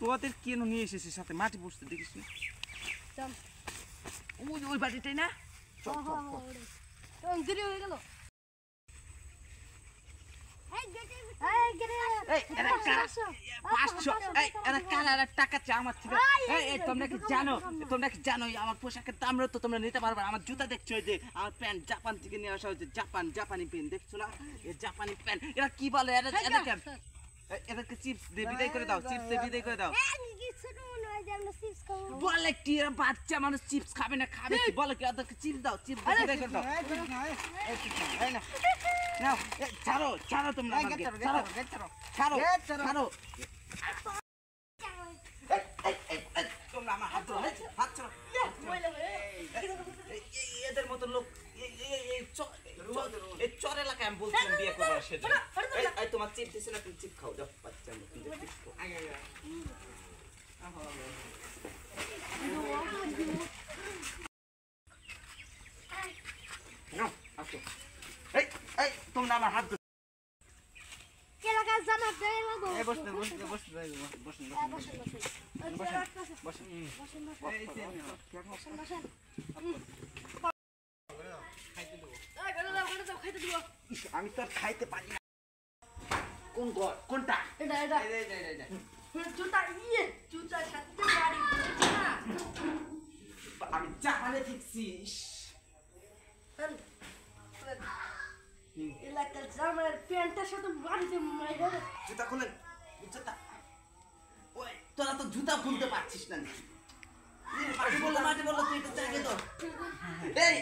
তোদের কেন নিয়ে এসেছিস সাথে মাটি পড়তে দেখিস ওই বাড়িটাই না টাকা চাই আমার থেকে। তোমরা কি জানো আমার পোশাকের দাম তো তোমরা নিতে পারবে। আমার জুতা দেখছো যে আমার প্যান্ট জাপান থেকে নিয়ে আসা হয়েছে, জাপানি প্যান্ট দেখছো না, জাপানি প্যান্ট। এরা কি বলে এদেরকে চিপস দিয়ে বিদায় করে দাও, চিপস দিয়ে বিদায় করে দাও। বলে কি এরা বাচ্চা মানুষ চিপস খাবে না, খাবে কি বলে কি ওদেরকে চিপস দাও, চিপস দিয়ে বিদায় করে দাও। নাও ছাড়ো ছাড়ো তোমরা ছাড়ো তোমরা আমার হাত ধরো, হাত ছাড়ো। এদের মতো লোক এই চর এলাকায় আমি বলছিলাম বিয়ে করবার সেজন্য। তোমার চিপ দিছে না, তুমি চিপ খাও, যাও বাচ্চা তোমরা আমার হাত আমি তো খাইতে পারি না। কোনটা আমি জাপানে শিখছি। এলাকার জামার প্যান্টের সাথে মাটিতে মাইরে জুতা খুলেন, জুতা ওই তোরা তো জুতা খুলতে পারছিস না। মাটি বললো তুই তো জায়গায় তো এই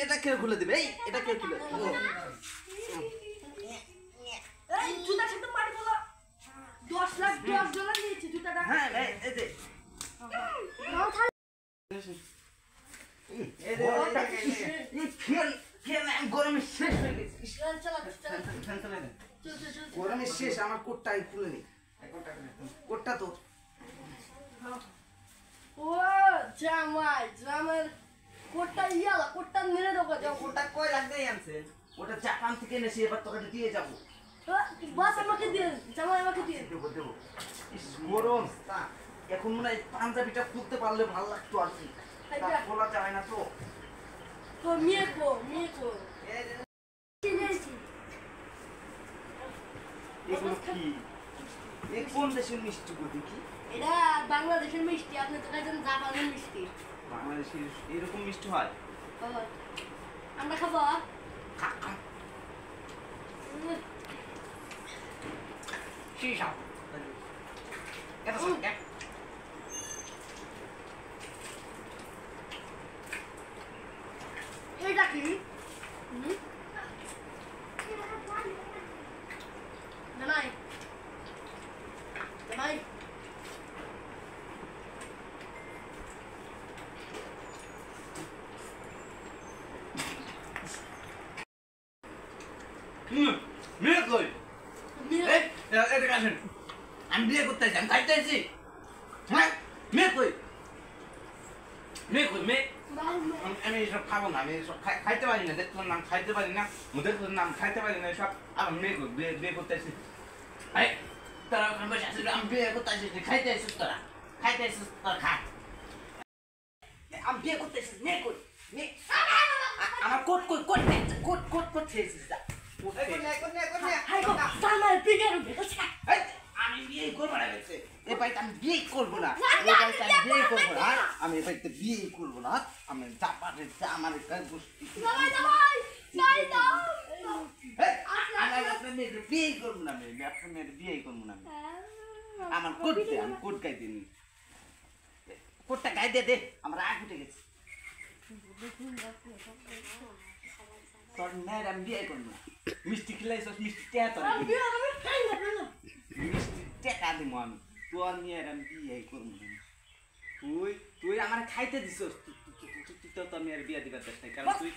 এটা কে খুলে দিবে, এই এটা কে খুলে এই জুতার সাথে মাটি বললো 10 লাখ $10 নিয়েছি জুতাটা। হ্যাঁ এই যে গরমে শেষ হয়ে গেছে, গরমে শেষ। আমার কোটটা খুলে নি, কোটটা তো ও জামার কোটটা ইয়ালা কোটটা মেরে দেবো। কোটটা কয় লাখ দিয়ে আনছে? ওটা জাপান থেকে এনেছি, এবার তোকে দিয়ে যাবো। বাস আমাকে দিয়ে, জামাই আমাকে দিয়ে দেবো। গরম এখন মনে হয় পাঞ্জাবিটা খুলতে পারলে ভালো লাগতো আর কি, খোলা যায় না তো। তো মেয়ে কো এগুলো কি? কোন দেশের মিষ্টি গো দেখি? এটা বাংলাদেশের মিষ্টি, আপনি তো খাইছেন জাপানের মিষ্টি। বাংলাদেশের এরকম মিষ্টি হয়? আমরা খাবো। এটা কি জামাই মেয়ে কই? আমি বিয়ে করতে চাই, আমি খাইতে চাইছি। হ্যাঁ মেয়ে কই? আমি এসব খাবো না, আমি এসব খাইতে পারি না। দেখলাম নাম খাইতে পারি না, দেখলাম নাম খাইতে পারি না এসব। আমার মেয়ে কই? বিয়ে করতে আসি। তোরা ওখানে বসে আসিস, আমি বিয়ে করতে আসিস, খাইতে আসিস তোরা, খাইতে আসিস তোরা খা। আমি বিয়ে করতে আসিস, মেয়ে কই? আমার কোট কই? কোট খেয়েছিস? আমি বিয়ে করবো না, এ বাড়িতে আমি বিয়ে করবো না, আমি এ বাড়িতে বিয়ে করবো না। আমি জাপানের আমার গোষ্ঠী বিয়ে করবো না, আপনার মেয়ের বিয়ে করবো না। আমার কোট দে, আমি কোট গাই দিন, কোটটা গাই দে, আমার আগ উঠে গেছে। তোর মেয়ের আমি বিয়ে করবো না। মিষ্টি খেলাইছ, মিষ্টি মিষ্টি টেকা দিব আমি, তোর মেয়ের আমি বিয়ে করবো না। তুই আমার খাইতে দিস, তুই তো তোর মেয়ের বিয়ে দিবার চাস নাই, কারণ তুই